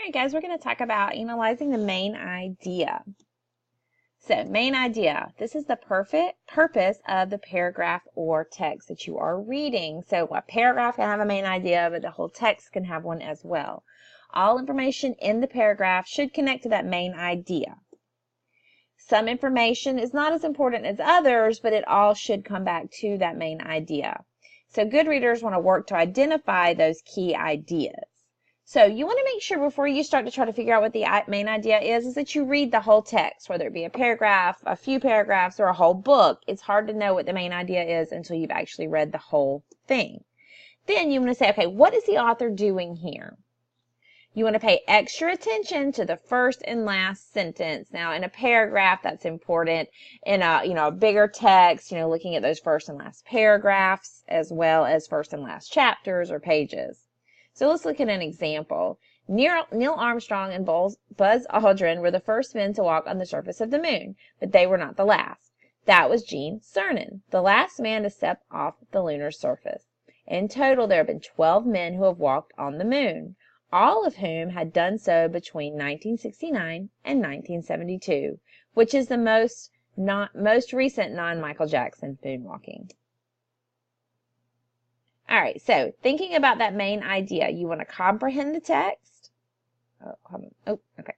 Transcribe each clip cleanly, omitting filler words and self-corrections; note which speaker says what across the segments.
Speaker 1: right, guys, we're going to talk about analyzing the main idea. So, main idea. This is the purpose of the paragraph or text that you are reading. So, a paragraph can have a main idea, but the whole text can have one as well. All information in the paragraph should connect to that main idea. Some information is not as important as others, but it all should come back to that main idea. So, good readers want to work to identify those key ideas. So you want to make sure before you start to try to figure out what the main idea is that you read the whole text, whether it be a paragraph, a few paragraphs, or a whole book. It's hard to know what the main idea is until you've actually read the whole thing. Then you want to say, okay, what is the author doing here? You want to pay extra attention to the first and last sentence. Now, in a paragraph, that's important. In a bigger text, looking at those first and last paragraphs, as well as first and last chapters or pages. So let's look at an example. Neil Armstrong and Buzz Aldrin were the first men to walk on the surface of the moon, but they were not the last. That was Gene Cernan, the last man to step off the lunar surface. In total, there have been 12 men who have walked on the moon, all of whom had done so between 1969 and 1972, which is the most recent non-Michael Jackson moonwalking. All right, so thinking about that main idea, you want to comprehend the text. Okay.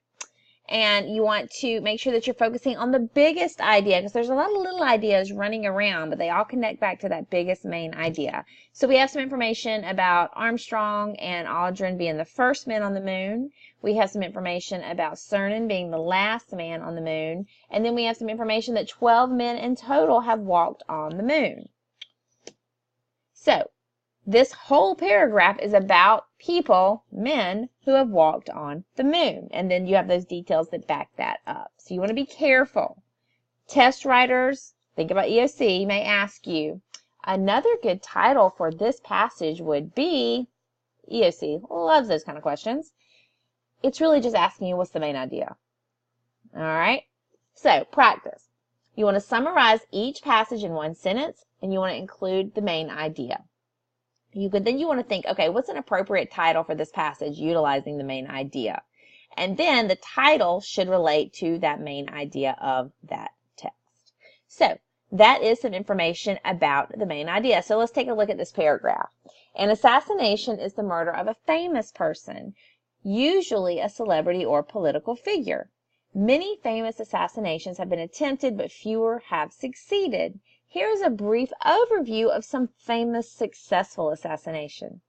Speaker 1: And you want to make sure that you're focusing on the biggest idea, because there's a lot of little ideas running around, but they all connect back to that biggest main idea. So we have some information about Armstrong and Aldrin being the first men on the moon. We have some information about Cernan being the last man on the moon. And then we have some information that 12 men in total have walked on the moon. So, this whole paragraph is about people, men, who have walked on the moon. And then you have those details that back that up. So you want to be careful. Test writers, think about EOC, may ask you, another good title for this passage would be, EOC loves those kind of questions. It's really just asking you what's the main idea. All right? So, practice. You want to summarize each passage in one sentence, and you want to include the main idea. Then you want to think, okay, what's an appropriate title for this passage utilizing the main idea? And then the title should relate to that main idea of that text. So that is some information about the main idea. So let's take a look at this paragraph. An assassination is the murder of a famous person, usually a celebrity or political figure. Many famous assassinations have been attempted, but fewer have succeeded. Here's a brief overview of some famous successful assassination.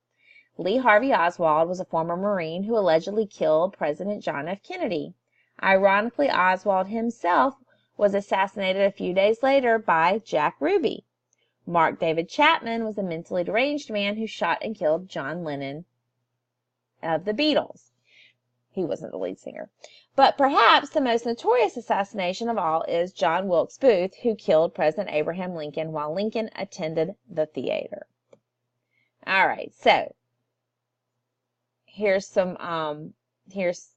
Speaker 1: Lee Harvey Oswald was a former Marine who allegedly killed President John F. Kennedy. Ironically, Oswald himself was assassinated a few days later by Jack Ruby. Mark David Chapman was a mentally deranged man who shot and killed John Lennon of the Beatles. He wasn't the lead singer. But perhaps the most notorious assassination of all is John Wilkes Booth, who killed President Abraham Lincoln while Lincoln attended the theater. All right, so here's some here's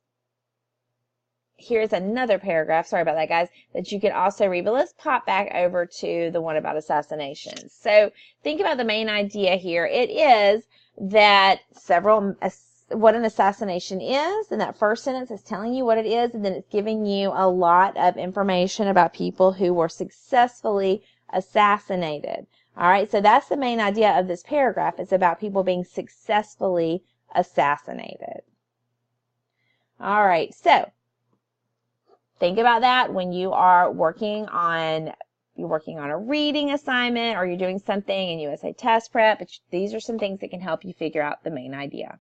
Speaker 1: another paragraph, sorry about that, guys, that you can also read, but let's pop back over to the one about assassinations. So think about the main idea here. It is that what an assassination is, and that first sentence is telling you what it is, and then it's giving you a lot of information about people who were successfully assassinated. All right, so that's the main idea of this paragraph. It's about people being successfully assassinated. All right, so think about that when you are working on a reading assignment, or you're doing something in USA Test Prep. These are some things that can help you figure out the main idea.